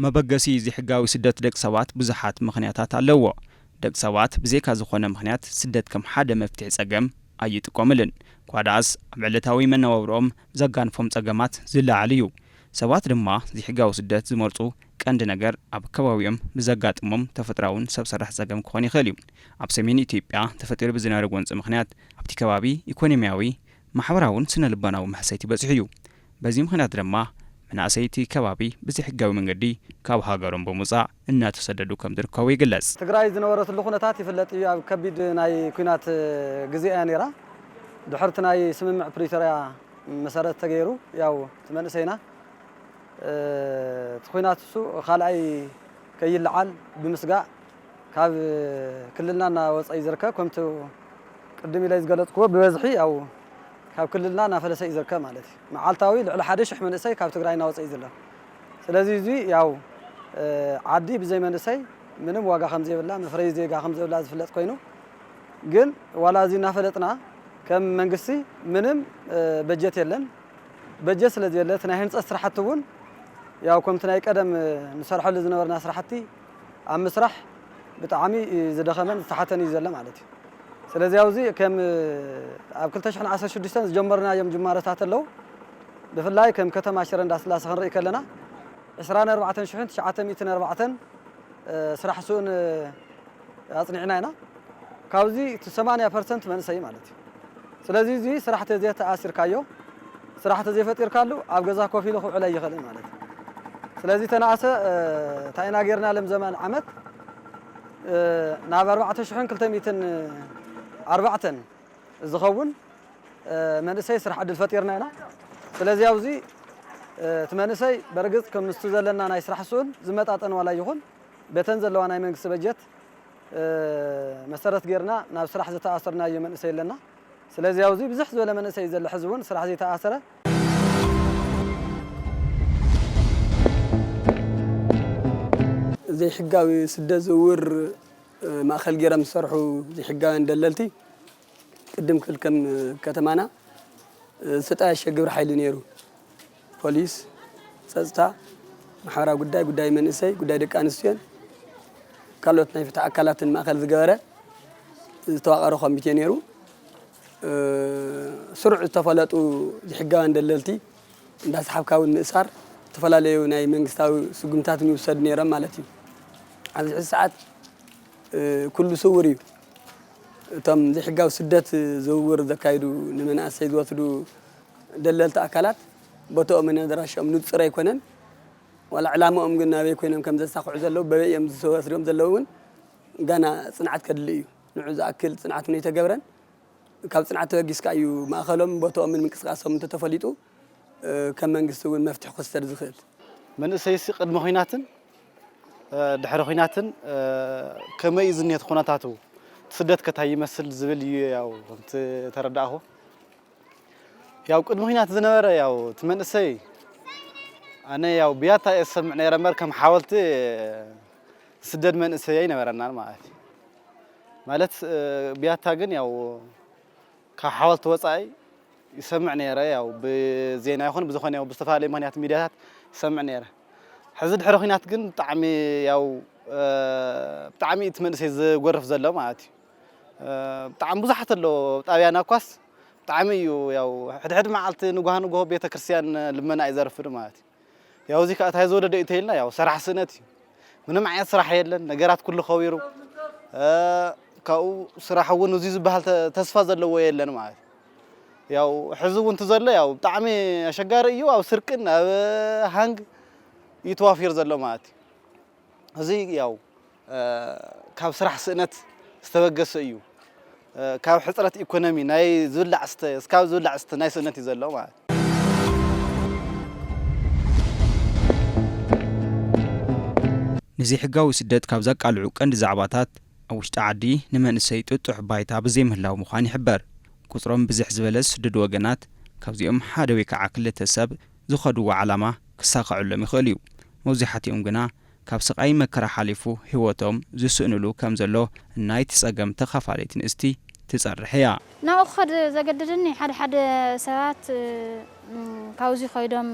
مبغسي زي حقاوي سدت دق سوات بزحات مخنياتات ኣለዎ دق سوات بزيካ ዝኾነ ምኽንያት ስደት ከም ሓደ መፍትሒ ጸገም ኣይጥቆምልን ኳዳስ ኣብ ዕለታዊ መነባብሮኦም ዘጋንፎም ጸገማት ዝለዓል እዩ ሰባት ድማ زي حقاوي ስደት ዝመርጹ ቀንዲ ነገር ኣብ ከባቢኦም ብዘጋጥሞም ተፈጥራውን ሰብ ሰራሕ ጸገም ክኾን ይኽእል እዩ ኣብ ሰሜን ኢትዮጵያ ተፈጢሩ ብዝነበረ ወንጽ ምኽንያት ኣብቲ ከባቢ ኢኮኖሚያዊ ማሕበራውን ስነ-ልቦናዊ መሕሰይቲ በጽሑ እዩ በዚ ምኽንያት ድማ مناسيتي كبابي بزي حقاوي منقدي كاب هاجرون بموزع إنها تسددو كم دركوي جلس. تقرأي زنورة اللخنة تاتي في التي كبيد ناي كينات جزء أنيرة دحرت ناي سمع بريتريا مسارات تغيرو ياو تمن سينا تخوينات سو خالعي كي العال بمسقع كاب كلنا وصي زركا كنتو قدمي لي زغلط كو بوزحي أو كاب كلنا نافلسي زركا مالتي معالتاوي على حدش من سي كاب تقراينا وصي زلا سلازي زي ياو عادي بزي من سي منم واقع خمسة ولا مفريز زي واقع خمسة ولا زفلت كوينو قل ولا زي نافلتنا كم منقسي منم بجت يلن بجت سلازي يلا تناهين أسرحتون ياو كم تنايك أدم نسرح اللي زنورنا سرحتي عم مسرح بتعامي إذا دخلنا صحتني زلا مالتي سلازي أوزي كم أبكل تشحن عسى شو ديستانس جمرنا يوم جمارات اللو بفلاي كم كتم عشرين داس لا سخن رأي كلنا إسرانا 4 شحن 904 سرح سون أصنعنا هنا كاوزي 8% من سي مالتي سلازي زي سرحت زي تأثير كايو سرحت زي فتير كالو أبجزا كوفي له على يخلي مالتي سلازي تناعسة تاينا غيرنا لم زمان عمت ناب 4 شحن كلتا 4 زخون من سي سرح عدل فتيرنا هنا سلازي أوزي تمنسي برقص كم نستزلنا ناي سرح سون زمت أطن ولا يخون بتنزل لو أنا من سبجت مسرت غيرنا ناب سرح زي تأثرنا يوم نسي لنا سلازي أوزي بزحز ولا من نسي زل حزون سرح زي تأثره زي حقاوي سد زور ما خل جرا مسرحو زي حقاوي دللتي قدم كل كم كتمانا ستا شجبر حيل نيرو بوليس ستا محارا قداي من إسي قداي دك أنسيان كالوت نيفتح أكلات ما خل زجارة توقعوا 500 نيرو سرعة تفلت زي حقاوي دللتي الناس حبكاو النسار تفلاليو ناي منقستاو سقمتات يوسد نيرا مالتي على الساعات كل سوري تم زي حقاو سدت زور ذكايدو نمنا سيد وثدو دللت أكلات بتوع من دراش أمنود سرا يكونن ولا علامة أم قلنا بيكونن كم زي ساقع زلوا ببيع يوم زسوا سريم زلوون جانا صنعت كدليو نعوز أكل صنعت من يتجبرن كم صنعت جيس كايو ما خلهم بتوع من كسقاسهم تتفليتو كم من جسوا مفتح خسر زخيل من سيسي قد مخيناتن دحر خيناتن كما إذن يتخوناتاتو سدت كتاي يمثل زبل ياو انت ترداه ياو قد مخينات زنبره ياو تمنسي انا ياو بياتا يسمعني رمر كم حاولت سدد منسي نبرنا مالت بياتا جن ياو كحاولت وصاي يسمعني راه ياو بزينا يكون بزخون ياو بستفاد مهنيات ميديات يسمعني راه حزد حرخينات جن طعمي ياو طعمي تمنسي زغرف زلو مالتي طعم بزحت له طابيانا كواس طعمي ياو حد معلت نغو بيت كريستيان لمنا يزرف مالتي ياو زي كات هاي زود ديتيلنا ياو صراح سنتي من معي صراح يلن نغرات كله خويرو كاو صراحه ونو زي زبال تسفا زلو يلن مالتي ياو حزو انت زله ياو طعمي اشغار يو او سرقن هانغ يتوافير زلو مالتي زي ياو كاب صراح سنت استبقس ايو كاب حصرت ايكونومي ناي زولع است اسكاب زولع است ناي سنت يزلو ማለት نزي حقاوي سدت كاب زقالعو قند زعباتات اوشت عدي نمنسي ጥጡሕ ባይታ بزي مهلاو مخان يحبر ቁጥሮም ብዝሕ ዝበለስ ስድድ ወገናት ካብዚኦም ሓደ ወይ ከዓ ክልተ ሰብ ዝኸድዎ ዓላማ ክሳኸዑሎም ይኽእል እዩ መብዛሕትኦም ግና ካብ ስቃይ መከራ ሓሊፉ ህይወቶም ዝስእንሉ ከም ዘሎ ናይቲ ጸገም ተኻፋለይቲ ንእስቲ ትጸርሕ እያ ናኡ ኸድ ዘገድድኒ ሓደ ሰባት ካብዚ ኸይዶም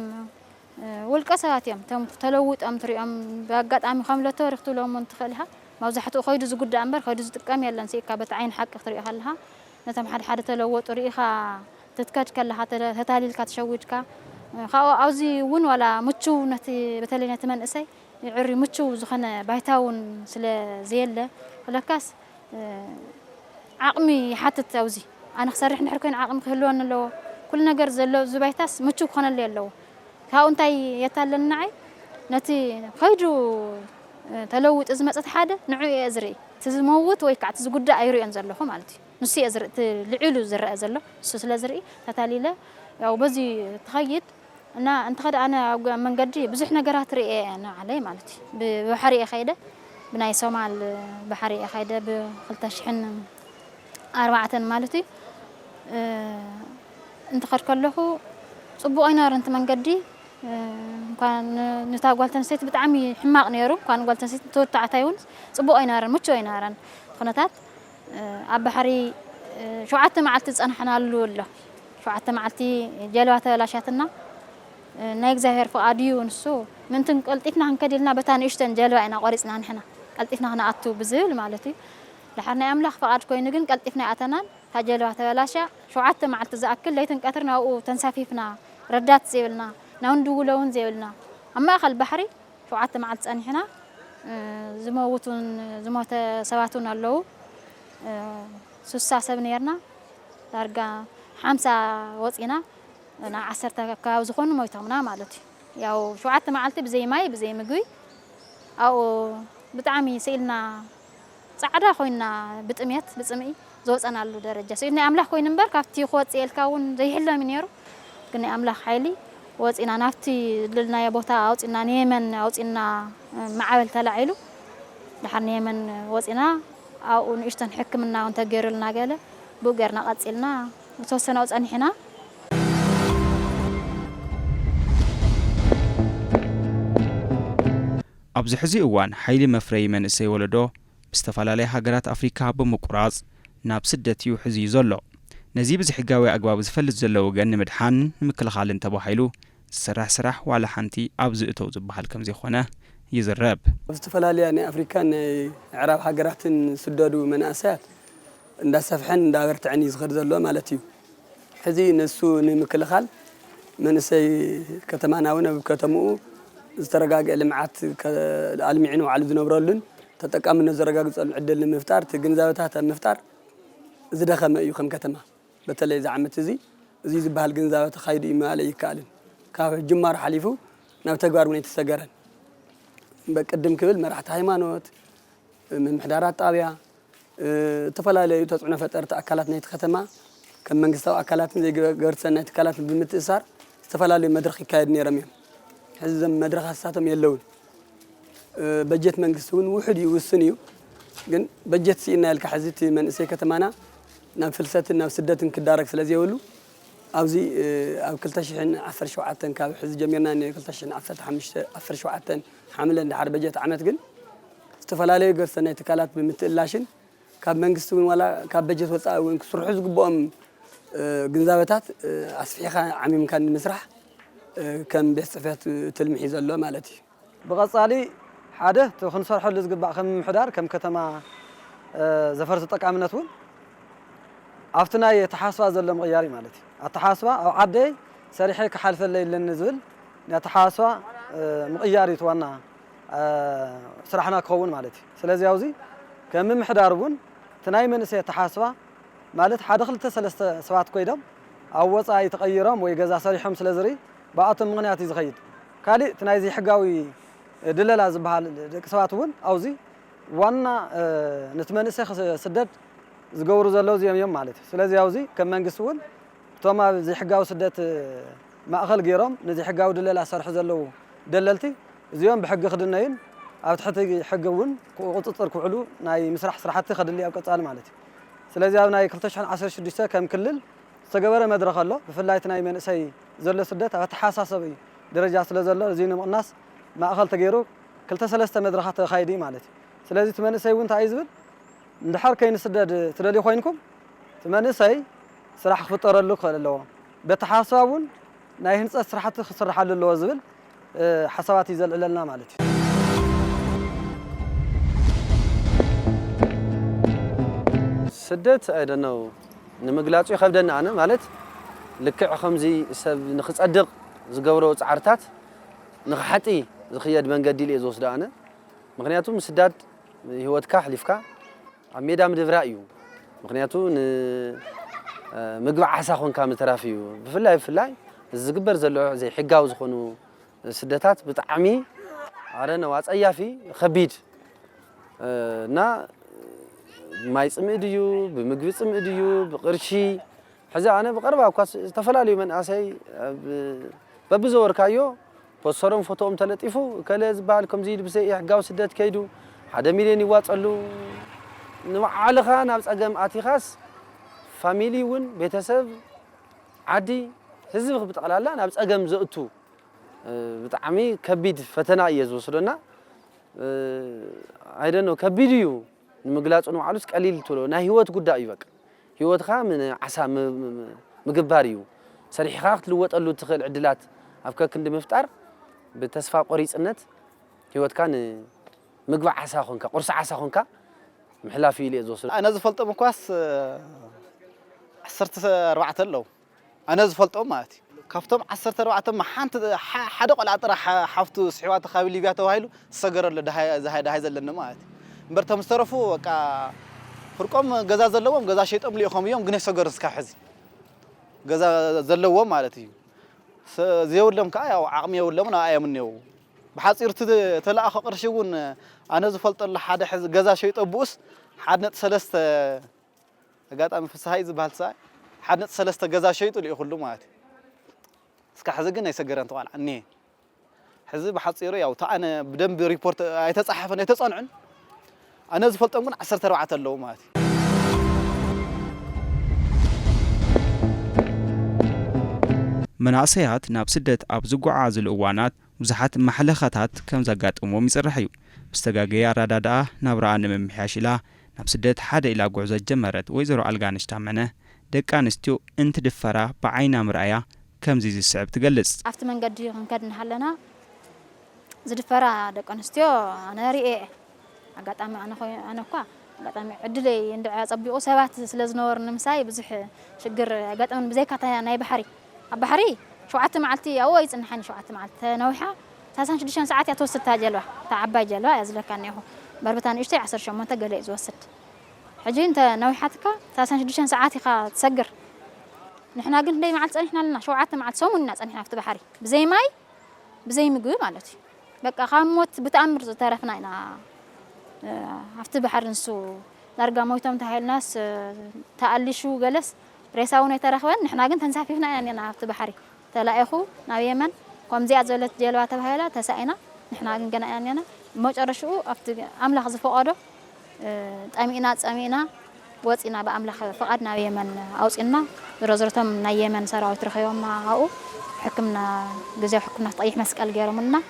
ولقى ساعتيم تلوت أم تريم بقت عم خملة تاريخ لهم منتخلها موزحته خيد زجود أمبر خيد زتقام يلا نسيك بتعين حق طريقها لها نتم حد تلوت طريقها تتكاد كلها تتالي الكاتشويتك خاو عاوزي ون ولا متشو نتي بتالي نتمن أسي عري متشو زخنا بايتاون سلا زيلة ولا كاس عقمي حتى تعوزي أنا خسر إحنا حركين عقم خلونا لو كل نجار زلوا زبايتاس متشو خنا اللي لو هاو أنتي يتعلن نعي نتي خيرو تلوت إزمة حدا نعي أزري تزموت ويكعت زجود أيري أنزلهم مالتي نسي أزرق العلو زرق أزله السوس الأزرقي تتاليله أو بزي تخيط أنا أنت خد أنا من قدي بزح نجارات رئي أنا عليه مالتي بحرية خيدة بناي سومال بحرية خيدة بخلتش حن 4 مالتي أنت خد كله صبوا أينار أنت من قدي كان نتاقول تنسيت بتعمي حماق نيرو كان قول تنسيت توت عتايون صبوا أينار متشو أينارن خناتات أب حري شو عت معلت أنا حنا لولا شو عت معلتي جلوات ولا شاتنا نيك زهر فؤاديو نسو من قلت إحنا هنكدلنا بتان إشتن جلوا أنا قارسنا نحنا قلت إحنا هنا أتو بزول مالتي لحنا أملاح فؤاد كوين نجن قلت إحنا أتنا هجلوات ولا شا شو عت معلت زأكل ليتن كثرنا أو تنسافيفنا ردات زيولنا نوندو لون زيولنا أما أخل بحري شو عت معلت أنا هنا زموت سواتون اللو سوسة سبنيرنا دارجا 5 وصينا أنا 10 كاوزخون مويتهمنا مالتي ياو شو عت معلتي بزي ماي بزي مجوي أو بتعمي سيلنا صعدا خوينا بتميت بتسمي زوج أنا له درجة سيدنا أملاح خوين نمبر كافتي خوات سيل كون زي حلا من يرو كني أملاح حيلي وصينا نفتي لنا يا بوتا أوصينا نيمن أوصينا معابل تلعيلو لحن يمن وصينا أو نشتن حكمنا ونتجر لنا جاله بوجرنا قتلنا وتوصلنا وصلنا هنا أبز حزي أوان حيل مفري من السي ولدو باستفالالي هاجرات أفريقيا بمقراص ناب سدتيو حزي زلو نزيب زحقاوي أقواب زفلت زلو وقن مدحان مكل خالن تبو حيلو سرح وعلى حنتي أبز إتو زبحال كم زي خونه يزرب باستفالالي يعني أفريقيا عرب هاجرات سددو مناسات እንዳ ሰፍሐን እንዳ በርትዕን ይዝኸር ዘሎ ማለት እዩ ሕዚ ነሱ ንምክልኻል መንሰይ ከተማናውን ኣብ ከተማኡ ዝተረጋገ ልምዓት ኣልሚዕኑ ዓሉ ዝነብረሉን ተጠቃምነት ዘረጋግፀሉ ዕድል ንምፍጣር ግንዛበታት ምፍጣር ዝደኸመ እዩ ከም ከተማ በተለይ ዝዓመት እዚ ዝበሃል ግንዛበ ተኻይዱ ይማለ ይካልን ካብ ጅማር ሓሊፉ ናብ ተግባር ምን የተሰገረን በቅድም ክብል መራሕቲ ሃይማኖት ምምሕዳራት ጣብያ ተፈላለዩ ተጽዕኖ ፈጠርቲ አካላት ናይ ከተማ ከም መንግስታዊ አካላትን ዘይገበርት ሰናይት አካላትን ብምትእሳር ተፈላለዩ መድረኽ ይካየድ ነይሮም እዮም ሕዚ መድረኽ አሳቶም የለውን በጀት መንግስቱን ውሕድ ይውስን እዩ ግን በጀት ሲና ያልካ ሕዚት መንእሰይ ከተማና ናብ ፍልሰትን ናብ ስደትን ክዳረግ ስለዘይብሉ ኣብዚ ኣብ 2017 ካብ ሕዚ ጀሚርና 2015 ሓምለ እንድሓር በጀት ዓመት ግን ተፈላለዩ ገበርት ሰናይት አካላት ብምትእላሽን ካብ መንግስቱን ወላ ካብ በጀት ወፃውን ክስርሑ ዝግብኦም ግንዛበታት ኣስፊኻ ዓሚምካ ንምስራሕ ከም ቤት ጽሕፈት ትልምሒ ዘሎ ማለት እዩ ብቐጻሊ ሓደ ክንሰርሐሉ ዝግባእ ከም ምሕዳር ከም ከተማ ዘፈርስ ጠቃምነት እውን ኣብቲ ናይ ተሓስባ ዘሎ ምቕያር ማለት እዩ ኣተሓስባ ኣብ ዓደይ ሰሪሐ ክሓልፈለ የለን ዝብል ናይ ተሓስባ ምቕያር እዩ ዋና ስራሕና ክኸውን ማለት እዩ ስለዚ ኣብዚ ከም ምሕዳር እውን ትናይ መንሰይ ተሓስባ ማለት ሓደ 2-3 ሰባት ኮይዶም ኣብ ወፃኢ ተቀይሮም ወይ ገዛ ሰሪሖም ስለዝሪ ባኣቶም ምኽንያት ይዝኸይድ ካሊ ትናይ ሕጋዊ ድለላ ዝበሃል ደቂ ሰባት እውን ኣብዚ ዋና ንትመንሰይ ስደት ዝገብሩ ዘለው እዮም ማለት እዩ ስለዚ ኣብዚ ከም መንግስቲ እውን እቶም ኣብ ሕጋዊ ስደት ማእኸል ገይሮም ነዚ ሕጋዊ ድለላ ሰርሑ ዘለው ደለልቲ እዚኦም ብሕጊ ክድነዩን ኣብ ትሕቲ ሕጊ እውን ቁጥጥር ክውዕሉ ናይ ምስራሕ ስራሕቲ ከድሊ ኣብ ቀጻሊ ማለት እዩ ስለዚ ኣብ ናይ 2016 ከም ክልል ዝተገበረ መድረኽ ኣሎ ብፍላይ ናይ መንእሰይ ዘሎ ስደት ኣብ ተሓሳሰብ ደረጃ ስለ ዘሎ እዚ ንምቕናስ ማእኸል ተገይሩ 2-3 መድረኻት ተኻይዲ ማለት እዩ ስለዚ ትመንሰይ እውን ታይ ዝብል እንድሕር ከይን ስደድ ትደልዩ ኮይንኩም ትመንሰይ ስራሕ ክፍጠረሉ ከለዎ በተሓሳብ እውን ናይ ህንፀት ስራሕቲ ክስራሓሉ ኣለዎ ዝብል حسابات يزلعلنا مالتي سدت I don't know نمقلاصو يخبدنا أنا مالت لكع خمزي سب نخصدق زقبرو صعرتات نخحطي زخيد منقدي لي زوسدا أنا مغنياتو مسداد هيوتكا حليفكا اب ميدا مدبرا እዩ مغنياتو ن مغبع عسا خونكا مترافيو بفلاي ዝግበር ዘሎ ዘይ ሕጋው ዝኾኑ ስደታት ብጣዕሚ አረነ ዋጽያፊ ከቢድ እና ማይ ጽምእ ድዩ ብምግቢ ጽምእ ድዩ ብቅርሺ ሕዛ ኣነ ብቀርባ እኳ ተፈላለዩ መንኣሰይ በብዘወርካዮ ፖስተሮም ፎቶኦም ተለጢፉ ከለ ዝባል ከምዚ ልብሰ ሕጋው ስደት ከይዱ 1 ሚልዮን ይዋጸሉ ንባዕልኻ ናብ ጸገም ኣቲኻስ ፋሚሊ ውን ቤተሰብ ዓዲ ህዝብ ብጠቅላላ ናብ ጸገም ዘእቱ ብጣዕሚ ከቢድ ፈተና እየዝወስዶና I don't know ከቢድ እዩ ንምግላጽ ነው ዓሉስ ቀሊል ትሎ ናይ ህይወት ጉዳይ እዩ በቃ ህይወትኻ ምን ዓሳ ምግባር እዩ ሰሪሕኻ ክትልወጠሉ ትኽእል ዕድላት ኣብ ከክንዲ ምፍጣር ብተስፋ ቆሪጽነት ህይወትካ ምግባ ዓሳ ኾንካ ቁርሲ ዓሳ ኾንካ ምሕላፍ ኢለ ዝወስዶ أنا زفلتهم كواس 14 ኣለዉ أنا زفلتهم ماتي كفتم 14 ما حنت حدا قل عطرا حفتو سحوات خابي ليبيا توهايلو سجر له ده زلنا ماتي برتم استرفو كا فرقم غزا زلوم غزا شيطم ليخم يوم غني سجر اسكا حزي غزا زلوم مالتي زيولم كا يا عقمي يولم انا ايمنيو بحصير تلاخ قرشون أنا زفلت له حدا حز غزا شيطم بوس حدنت سلسته غاطام فسحاي زبال ساي حدنت سلسته غزا شيطو لي كله ماتي اسكا حزقنا يسجرن طبعا اني حزب بحصيرو ياو تا انا بدنب ريبورت ايتصحفن ايتصنعن أنا زفلتهم كن 14 ኣለዉ ማለት مناسيات ናብ ስደት ኣብ ዝጓዓዙ እዋናት ብዙሓት ማሕለኸታት ከም ዘጋጥሞም ይጽርሕ እዩ ብስተጋገያ ራዳዳ ናብ ራኣ ንምምሕያሽ ኢላ ናብ ስደት ሓደ ኢላ ጉዕዞ ጀመረት ወይዘሮ ኣልጋነሽ ታመነ ደቂ ኣንስትዮ እንትድፈራ ብዓይና ምርኣያ ከምዚ ዝስዕብ ትገልጽ ኣብቲ መንገዲ ክንከድ ንሃለና ዝድፈራ ደቂ ኣንስትዮ ኣነ ሪኤ አጋጣሚ أنا እኳ አጋጣሚ ዕድለይ እንድዓ ጸቢቁ ሰባት ስለዝነወር ንምሳይ ብዙሕ ሽግር አጋጣሚ ብዘይካታ ናይ ባሕሪ ኣብ ባሕሪ 7 መዓልቲ ኣዎ ይጽንሐኒ 7 መዓልቲ ነውሓ 36 ሰዓት ያተወስታ ጀልባ ተዓባይ ጀልባ ያዝለካኒ ይኹ በርበታን እሽተይ 18 ገለ ዝወስድ ሕጂ እንተ ነውሓትካ 36 ሰዓት ኢኻ ትሰግር ንሕና ግን ደይ መዓልቲ ጸኒሕና ኣለና 7 መዓልቲ ሰሙንና ጸኒሕና ኣብቲ ባሕሪ ብዘይ ማይ ብዘይ ምግቢ ማለት እዩ በቃ ካሞት ብተኣምር ዝተረፍና ኢና after بحر نسو لارجا مويتهم تهيلناس تقلشوا جلس ريساونا يترخون نحنا جن تنسافينا يعني أنا after بحري تلاقيه ناو يمن قام زياد زلت جلوات بهيلا تسائنا نحنا جن يعني أنا موج أرشوا after أملاخ زفقاده أمينا واتنا بأملاخ فقدنا يمن أوس إننا برزرتهم نا يمن سراو ترخيهم مع هاو حكمنا جزء حكمنا طيح مسك الجير منا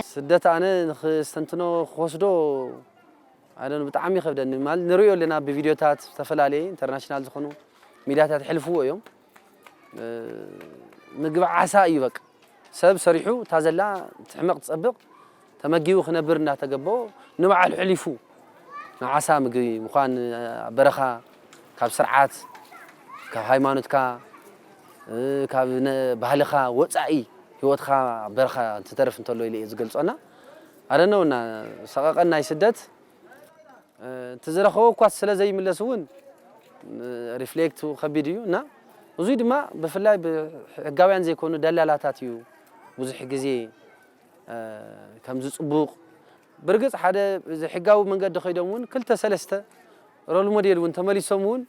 سدت أنا استنتنو خشدو أنا بتعمي خبدني مال نريو لنا بفيديوهات تفلالي انترناشنال زخنو ميدياتات حلفوا يوم مقبع عساء يبك سبب صريحو تازلا تحمق تصبق تمجيو خنبرنا تقبو نوع الحلفو عساء مقي مخان برخا كاب سرعات كاب هايمانوتكا كاب بهلخا وصعي هيوتخا برخا تترف انتلو إلي زقلصنا أنا نونا سقاقنا يسدت تزرخو كواس سلا زي ملسون ريفليكت وخبيديو نا وزيد ما بفلاي بحقاويان زي كونو دلالاتاتيو بزح غزي كم صبوق برغص حدا زي حقاو منقد خيدمون كلتا سلسته رول موديل ون تمليسومون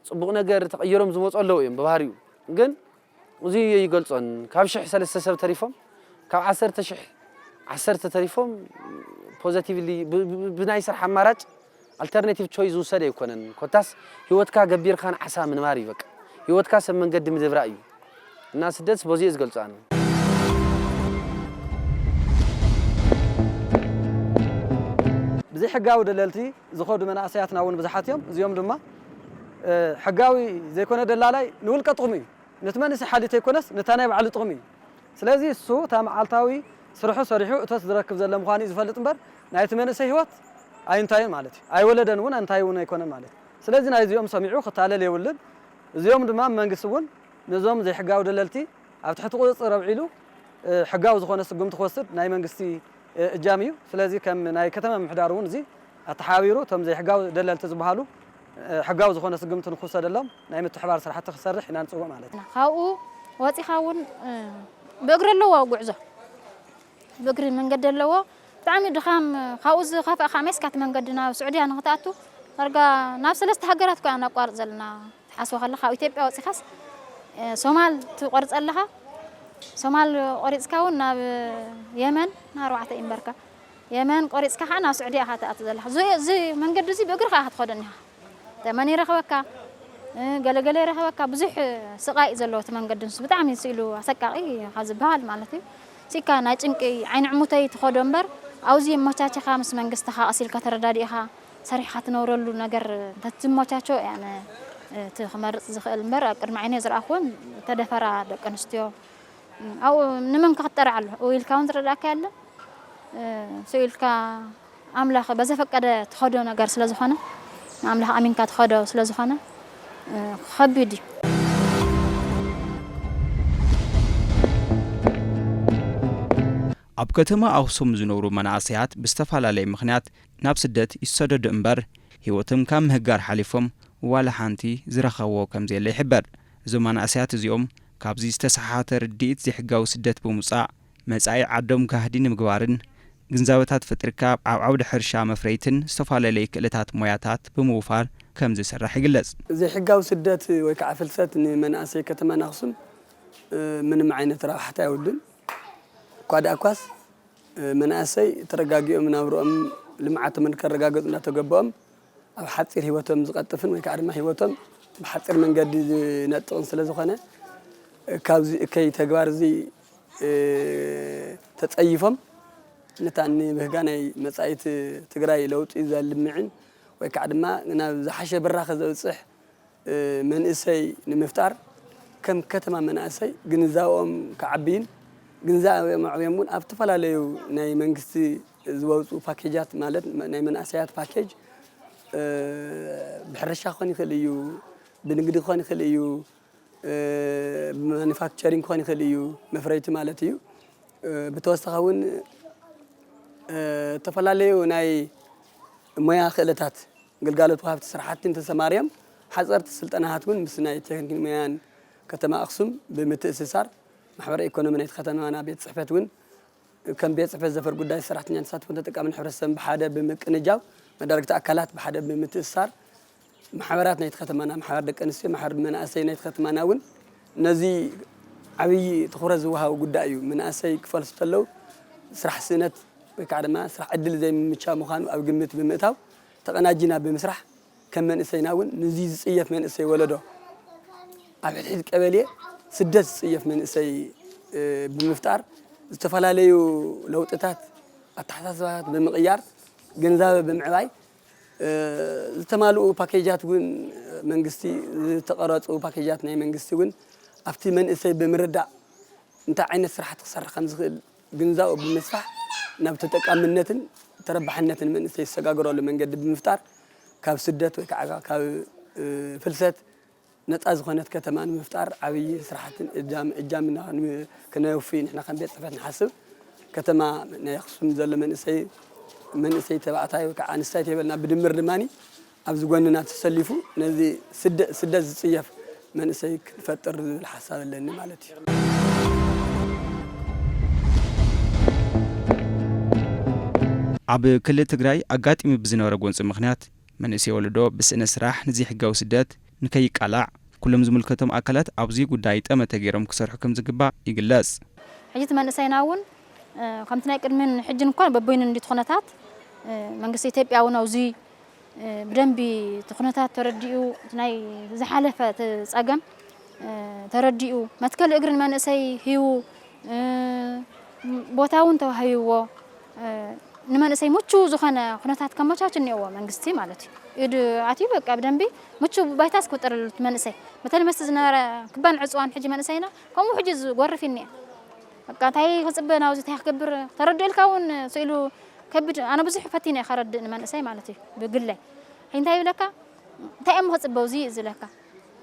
صبوق ነገር ተቀይሮም ዝመጹ አለው እዮም በባህሪው ግን وزي يقولون كاب شح سلسة سب تريفهم كاب 10 تريفهم positively بنايسر حمارج alternative choice وسد يكونن كوتاس هيوتكا غبير خان عسى من ماري بك هيوتكا سم منقد مدبر ايو الناس دتس بوزي يقولون بزي حقاوي دلالتي زخود مناسياتنا ون بزحاتهم زيوم دما حقاوي زي كونه دلالاي نول قطقمي نتمنى حادث يكونس نتانا بعل طقمي ስለዚህ እሱ ተማዓልታዊ ስርሑ ሰሪሑ እቶት ዝረክብ ዘለ ምዃኑ ዝፈልጥ እምበር ናይቲ መንእሰይ ህይወት ኣይንታይን ማለት እዩ ኣይወለደን እውን እንታይ እውን ኣይኮነን ማለት ስለዚ ናይ እዚኦም ሰሚዑ ክታለል የብልን እዚኦም ድማ መንግስቲ እውን ነዞም ዘይሕጋዊ ደለልቲ ኣብ ትሕቲ ቁፅፅር ኣውዒሉ ሕጋዊ ዝኾነ ስጉምቲ ክወስድ ናይ መንግስቲ እጃም እዩ ስለዚ ከም ናይ ከተማ ምሕዳር እውን እዚ ኣተሓቢሩ እቶም ዘይሕጋዊ ደለልቲ ዝበሃሉ ሕጋዊ ዝኾነ ስጉምቲ ንክውሰደሎም ናይ ምትሕባር ስራሕቲ ክሰርሕ ኢና ንፅውዕ ማለት እዩ ካብኡ ወፂኻ እውን ብእግሪ ኣለዎ ጉዕዞ ብእግሪ መንገዲ ኣለዎ ብጣዕሚ ድኻም ካብኡ ዝኸፍአኻ መስካት መንገዲ ናብ ስዑድያ ንኽትኣቱ ዳርጋ ናብ ሰለስተ ሃገራት እኳ ናቋርፅ ዘለና ትሓስቦ ከለኻ ካብ ኢትዮጵያ ወፂኻስ ሶማል ትቆርፅ ኣለኻ ሶማል ቆሪፅካ እውን ናብ የመን ና4 ይንበርካ የመን ቆሪፅካ ከዓ ናብ ስዑድያ ኢኻ ትኣቱ ዘለኻ እዚ መንገዲ እዚ ብእግሪ ከዓ ክትኸዶ እኒኻ ተመን ይረኽበካ ገለገለ ይረኽበካ ብዙሕ ስቃይ ዘለዎ እቲ መንገዲ ንሱ ብጣዕሚ ስኢሉ ኣሰቃቂ ካብ ዝበሃል ማለት እዩ ሲካ ናይ ጭንቂ ዓይኒ ዕሙተይ ትኸዶ እምበር ኣብዚ መቻቸኻ ምስ መንግስትኻ ኣሲልካ ተረዳዲእኻ ሰሪሕካ ትነብረሉ ነገር እንተትመቻቾ ያነ ትኽመርፅ ዝኽእል እምበር ኣብ ቅድሚ ዓይነይ ዝረኣኽዎን ተደፈራ ደቂ ኣንስትዮ ኣብኡ ንመን ክኽጠር ኣሎ ኢልካ እውን ዝረዳእካ ያለ ስኢልካ ኣምላኽ በዘፈቀደ ትኸዶ ነገር ስለ ዝኾነ ኣምላኽ ኣሚንካ ትኸዶ ስለ ዝኾነ ከቢድ እዩ ኣብ ከተማ ኣክሱም ዝነብሩ መናእሰያት ብዝተፈላለየ ምኽንያት ናብ ስደት ይሰደዱ እምበር ህይወቶም ካብ ምህጋር ሓሊፎም ዋላ ሓንቲ ዝረኸብዎ ከምዘየለ ይሕበር እዞም መናእሰያት እዚኦም ካብዚ ዝተሰሓተ ርድኢት ዘይሕጋዊ ስደት ብምውፃእ መጻኢ ዓዶም ጋህዲ ንምግባርን ግንዛበታት ፈጥርካ ኣብ ዓውዲ ሕርሻ መፍረይትን ዝተፈላለዩ ክእለታት ሞያታት ብምውፋር ከም ዝሰርሕ ይግለጽ ዘይሕጋዊ ስደት ወይ ከዓ ፍልሰት ንመናእሰይ ከተማና ኣክሱም ምንም ዓይነት ረብሓታ የውልን ኳስ መናእሰይ ተረጋጊኦም ናብሮኦም ልምዓቶም ከረጋገፁ እናተገበኦም ኣብ ሓፂር ህይወቶም ዝቐጥፍን ወይ ከዓ ድማ ህይወቶም ብሓፂር መንገዲ ዝነጥቕን ስለ ዝኾነ ካብዚ እከይ ተግባር እዚ ተጸይፎም ነታ ንምህጋ ናይ መጻኢት ትግራይ ለውጢ ዘልምዕን ወይ ከዓ ድማ ናብ ዝሓሸ ብራኸ ዘብፅሕ መንእሰይ ንምፍጣር ከም ከተማ መናእሰይ ግንዛበኦም ከዓብይን ግንዛቤ ማዕብዮም እውን ኣብ ተፈላለዩ ናይ መንግስቲ ዝወፁ ፓኬጃት ማለት ናይ መናእሰያት ፓኬጅ ብሕርሻ ክኾን ይኽእል እዩ ብንግዲ ክኾን ይኽእል እዩ ብማኒፋክቸሪንግ ክኾን ይኽእል እዩ መፍረይቲ ማለት እዩ ብተወሳኺ እውን ተፈላለዩ ናይ ሞያ ክእለታት ግልጋሎት ወሃብቲ ስራሕቲ ተሰማርዮም ሓፀርቲ ስልጠናታት እውን ምስ ናይ ቴክኒክ ሞያን ከተማ ኣክሱም ብምትእስሳር ማሕበራዊ ኢኮኖሚ ናይቲ ከተማና ቤት ጽሕፈት እውን ከም ቤት ጽሕፈት ዘፈር ጉዳይ ሰራሕተኛ ተሳትፎ ተጠቃሚ ሕብረተሰብ ብሓደ ብምቅንጃው መዳርግቲ ኣካላት ብሓደ ብምትእስሳር ማሕበራት ናይቲ ከተማና ማሕበር ደቂ ኣንስትዮ ማሕበር መናእሰይ ናይቲ ከተማና እውን ነዚ ዓብይ ትኹረት ዝወሃብ ጉዳይ እዩ መናእሰይ ክፈልሱ ተለው ስራሕ ስእነት ወይ ከዓ ድማ ስራሕ ዕድል ዘይምምቻው ምዃኑ ኣብ ግምት ብምእታው ተቐናጂና ብምስራሕ ከም መንእሰይና እውን ነዚ ዝፅየፍ መንእሰይ ወለዶ ኣብ ሕድሕድ ቀበሌ ስደት ዝፅየፍ መንእሰይ ብምፍጣር ዝተፈላለዩ ለውጥታት ኣተሓሳስባታት ብምቕያር ግንዛበ ብምዕባይ ዝተማልኡ ፓኬጃት እውን መንግስቲ ዝተቐረፁ ፓኬጃት ናይ መንግስቲ እውን ኣብቲ መንእሰይ ብምርዳእ እንታይ ዓይነት ስራሕቲ ክሰርሕ ከም ዝኽእል ግንዛበ ብምስራሕ ናብ ተጠቃምነትን ተረባሕነትን መንእሰይ ዝሰጋገረሉ መንገዲ ብምፍጣር ካብ ስደት ወይ ከዓ ካብ ፍልሰት ነፃ ዝኾነት ከተማ ንምፍጣር ዓብይ ስራሕትን እጃምና ክነውፊ ንሕና ከም ቤት ጽሕፈት ንሓስብ ከተማ ናይ ኣክሱም ዘሎ መንእሰይ ተባዕታይ ወይ ከዓ ኣንስታይ ተይበልና ብድምር ድማኒ ኣብዚ ጎንና ተሰሊፉ ነዚ ስደት ዝፅየፍ መንእሰይ ክንፈጥር ዝብል ሓሳብ ኣለኒ ማለት እዩ ኣብ ክልል ትግራይ ኣጋጢሙ ብዝነበረ ጎንፂ ምኽንያት መንእሰይ ወለዶ ብስእነ ስራሕ ንዘይሕጋዊ ስደት ንከይቃላዕ ኩሎም ዝምልከቶም ኣካላት ኣብዚ ጉዳይ ጠመተ ገይሮም ክሰርሑ ከም ዝግባእ ይግለጽ ሕጂት መንእሰይና እውን ከምቲ ናይ ቅድምን ሕጅን እንኳን በበይኑ እንዲት ኩነታት መንግስቲ ኢትዮጵያ እውን ኣብዚ ብደንቢ ኩነታት ተረዲኡ ናይ ዝሓለፈ ፀገም ተረዲኡ መትከል እግሪ መንእሰይ ሂቡ ቦታ እውን ተዋሂብዎ ንመንእሰይ ምቹ ዝኾነ ኩነታት ከመቻች እኒአዎ መንግስቲ ማለት እዩ ኢድ ኣትዩ በቃ ብደንቢ ምቹ ባይታስ ክውጥረሉ መንእሰይ በተለይ መስተ ዝነበረ ክባን ዕፅዋን ሕጂ መንእሰይና ከምኡ ሕጂ ዝጎርፍ እኒአ በቃ ታይ ክጽበና ወዚ ታይ ክገብር ተረድልካውን ስኢሉ ከብድ ኣነ ብዙሕ ፈቲነ خرد ንመንእሰይ ማለት እዩ ብግለይ እንታይ ይብለካ እንታይ እሞ ክጽበው ዚ ዝለካ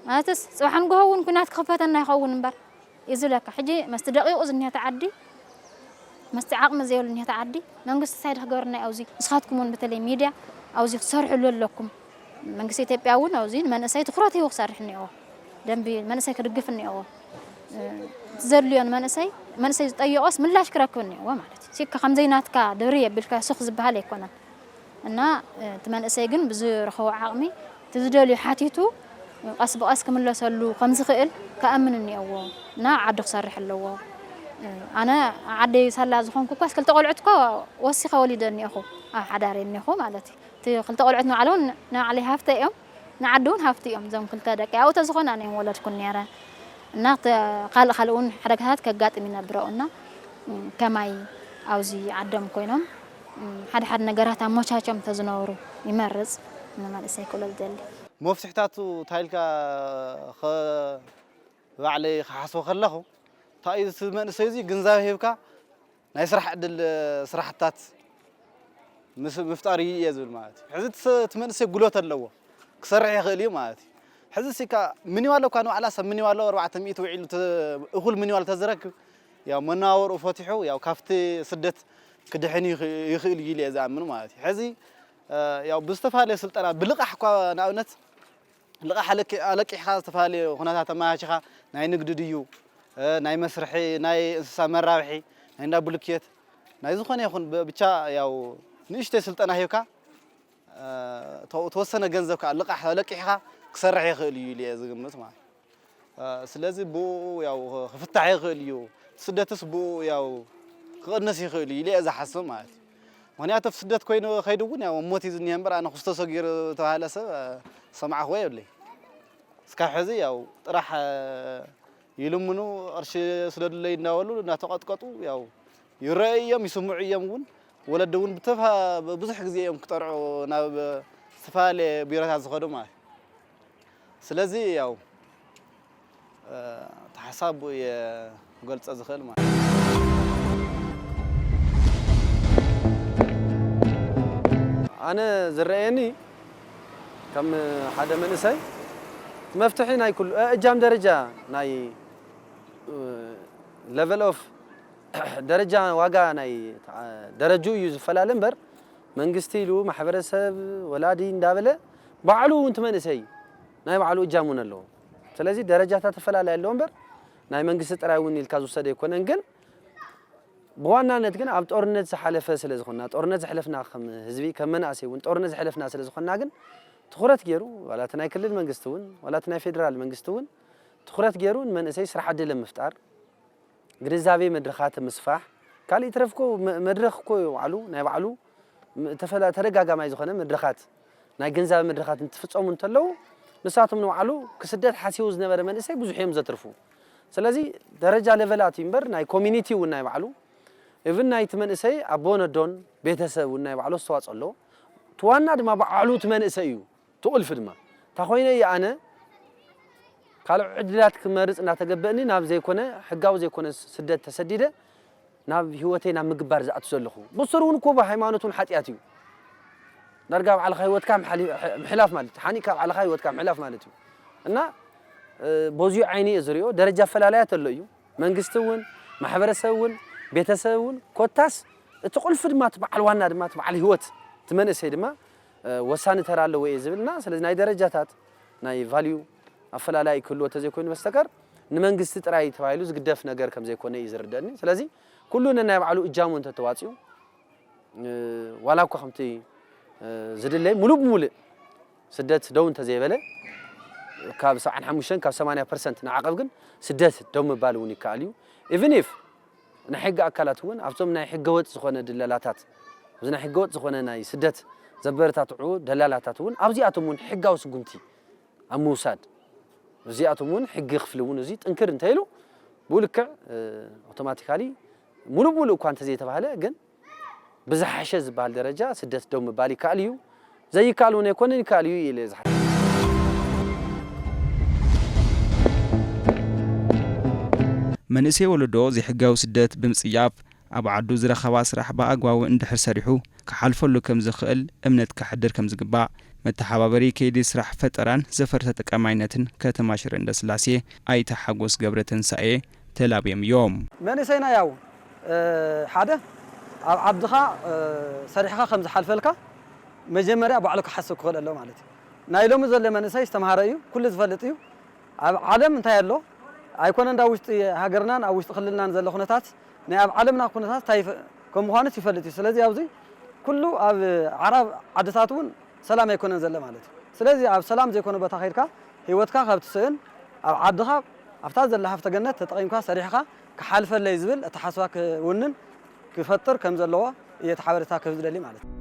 ማለትስ ጽባሕን ጎውን ኩናት ክፈተና ይኸውን እምበር ይዝለካ ሕጂ መስተ ደቂቁ ዝንያ ተዓዲ መስተ ዓቅሚ ዘይብሉ ዝንያ ተዓዲ መንግስቲ ሳይድ ክገብርና ኣውዚ ንስኻትኩምን በተለይ ሚድያ ኣውዚ ክሰርሕሉ ኣለኩም መንግስቲ ኢትዮጵያ እውን ኣውዚ መንእሰይ ትኩረት ይው ክሰርሕ ንይዎ ደንቢ መንእሰይ ክድግፍ ንይዎ ዘልዮን መንእሰይ ዝጠይቆስ ምላሽ ክረክብ ንይዎ ማለት እዩ ሲካ ከምዘይናትካ ደብሪ የብልካ ሱኽ ዝበሃል ኣይኮነን እና ትመንእሰይ ግን ብዝረኸቡ ዓቅሚ ትዝደልዩ ሓቲቱ ቀስ በቀስ ክምለሰሉ ከምዝኽእል ከኣምን ንይዎ እና ዓዲ ክሰርሕ ኣለዎ ኣነ ዓዲ ሰላ ዝኾንኩ ኳስ ክልተ ቆልዑትኮ ወሲኸ ወሊደኒ ኢኹ ኣብ ሓዳር እኒኹ ማለት እዩ እቲ ክልተ ቆልዑት ንዓለውን ንዓለይ ሃፍተ እዮም ንዓዲ እውን ሃፍቲ እዮም ዞም ክልተ ደቂ ኣብኡ ተዝኾነ ኣነ ወለድኩን ነይረ እና ካልእ እውን ሓደጋታት ከጋጥም ይነብረውና ከማይ ኣውዚ ዓዶም ኮይኖም ሓደ ነገራት ኣመቻቸም ተዝነብሩ ይመርጽ ንመንእሰይ ክብሎ ዝደሊ መፍትሕታቱ ታይልካ ባዕለይ ክሓስቦ ከለኹ እንታይ መንእሰይ እዚ ግንዛቤ ሂብካ ናይ ስራሕ ዕድል ስራሕታት ምፍጣር እየ ዝብል ማለት እዩ ሕዚ ትመንእሰይ ጉልበት ኣለዎ ክሰርሕ ይኽእል እዩ ማለት እዩ ሕዚ ሲካ ምን ይዋሎ እኳ ንባዕላ ሰብ ምን ይዋሎ 400 ውዒሉ እኹል ምን ይዋሎ ተዝረክብ ያው መናወርኡ ፈቲሑ ያው ካፍቲ ስደት ክድሕን ይኽእል እዩ ኢለ ዝኣምኑ ማለት እዩ ሕዚ ያው ብዝተፈላለየ ስልጠና ብልቃሕ እኳ ንኣብነት ልቃሕ ኣለቂሕካ ዝተፈላለዩ ኩነታት ኣመቻችኻ ናይ ንግዲ ድዩ ናይ መስርሒ ናይ እንስሳ መራብሒ ናይ እንዳ ቡልኬት ናይ ዝኾነ ይኹን ብቻ ያው ንእሽተይ ስልጠና ሂብካ ተወሰነ ገንዘብካ ልቃሕ ኣለቂሕካ ክሰርሕ ይኽእል እዩ ኢለ ዝግምት ማለት ስለዚ ብኡ ያው ክፍታሕ ይኽእል እዩ ስደትስ ብኡ ያው ክቕንስ ይኽእል እዩ ኢለ ዝሓስብ ማለት እዩ ምክንያቱ ስደት ኮይኑ ከይዱ እውን ያው ሞት እዩ ዝኒሀ እምበር ኣነ ክስተ ሰጊር ተባሃለ ሰብ ሰማዕኹ ወይ የብለይ እስካብ ሕዚ ያው ጥራሕ ይልምኑ ቅርሺ ስለድለይ እናበሉ እናተቐጥቀጡ ያው ይረአዩ እዮም ይስምዑ እዮም እውን ወለዲ እውን ብዙሕ ግዜ እዮም ክጠርዑ ናብ ዝተፈላለየ ቢሮታት ዝኸዱ ማለት ስለዚ ያው ተሓሳብ የገልፀ ዝኽእል ማለት ኣነ ዝረአየኒ ከም ሓደ መንእሰይ መፍትሒ ናይ ኩሉ እጃም ደረጃ ናይ level of ደረጃ ዋጋ ናይ ደረጁ እዩ ዝፈላለ እምበር መንግስቲ ኢሉ ማሕበረሰብ ወላዲ እንዳበለ ባዕሉ እንት መንእሰይ ናይ ባዕሉ እጃሙን ኣለዎ ስለዚ ደረጃታት ተፈላለየ ኣለዎ እምበር ናይ መንግስቲ ጥራይ እውን ኢልካ ዝወሰደ ይኮነን ግን بوانا نتكلم عن طورنة زحلفة سلز خنا طورنة زحلفنا خم هزبي كمان أسي ون طورنة زحلفنا سلز خنا جن تخرت جيرو ولا تناي كل المنجستون ولا تناي فيدرال منجستون تخرت جيرون من أساس راح عدل المفتار جريزافي مدرخات مسفاح كالي ترفكو مدرخكو علو ناي بعلو تفلا ترجع جماعة زخنا مدرخات ناي جنزاف مدرخات نتفتحوا من تلو نساتهم نوعلو كسدات حسيوز نبر من أساس بزحيم زترفو سلازي درجة ليفلات ينبر ناي كوميونيتي وناي بعلو إذن ناي تمن إسي أبونا دون بيتسا وناي بعلو الصوات الله توانا دما بعلو تمن إسيو تقول فدما تخوينا يا أنا قالوا عدلات كمارس أنا تجبني ناب زي كونه حجاو زي كونه سدت تسديدة ناب هوتي ناب مقبر زعت سلخو بصرون كوبا حيمانتون حتياتيو نرجع على خيوت كام محلاف مالتي حاني كام على خيوت كام محلاف مالتي أنا بوزيو عيني إزريو درجة فلالات الليو منجستون محبرسون بيتسون كوتاس تقول فدما تبع الوانا دما تبع الهوت تمن إسي دما وسان ترى له ويزبلنا سلز ناي درجاتات ناي فاليو أفلالاي كله تزي كون مستقر نمنجست تراي تبعيلوز قدف نجار كم زي كونه يزردني سلزي كلنا نبعلو إجامون تتواتيو ولا كو خمتي زدلي ملوب مولي سدت دون تزي بله كاب سبعة حموشن كاب 8% نعقب جن سدت دوم بالوني كاليو even if نحق أكلاتون أفتم نحق وقت زخونة دلالاتات وزن نحق وقت زخونة ناي سدت زبرتات عود دلالاتون أبزي أتمون حق وسقنتي أموساد وزي أتمون حق يخفلون وزيد انكر انتهلو بقولك أوتوماتيكالي ملو كان تزي تبعله جن بزحشز بالدرجة سدت دوم بالي كاليو زي كالون يكون كاليو إلى زح መንእሰይ ወለዶ ዘይሕጋዊ ስደት ብምጽያፍ ኣብ ዓዱ ዝረኸባ ስራሕ ብኣግባቡ እንድሕር ሰሪሑ ክሓልፈሉ ከም ዝኽእል እምነት ክሕድር ከም ዝግባእ መተሓባበሪ ከይዲ ስራሕ ፈጠራን ዘፈርተ ተጠቃማይነትን ከተማ ሽረ እንዳስላሴ ኣይተ ሓጎስ ገብረ ትንሳኤ ተላብዮም እዮም መንእሰይና ያው ሓደ ኣብ ዓድኻ ሰሪሕኻ ከም ዝሓልፈልካ መጀመርያ ባዕሉ ክሓስብ ክኽእል ኣሎ ማለት እዩ ናይ ሎሚ ዘሎ መንእሰይ ዝተምሃረ እዩ ኩሉ ዝፈልጥ እዩ ኣብ ዓለም እንታይ ኣሎ ኣይኮነ እንዳ ውሽጢ ሃገርናን ኣብ ውሽጢ ክልልናን ዘሎ ኩነታት ናይ ኣብ ዓለምና ኩነታት ታይ ከም ምዃኑ ይፈልጥ እዩ ስለዚ ኣብዚ ኩሉ ኣብ ዓረብ ዓድታት እውን ሰላም ኣይኮነን ዘሎ ማለት እዩ ስለዚ ኣብ ሰላም ዘይኮነ ቦታ ኸይድካ ህይወትካ ካብ ትስእን ኣብ ዓድኻ ኣብታ ዘላ ሃፍተ ገነት ተጠቒምካ ሰሪሕኻ ክሓልፈለይ ዝብል እተሓስባ ክውንን ክፈጥር ከም ዘለዎ እየ ተሓበረታ ክህብ ዝደሊ ማለት እዩ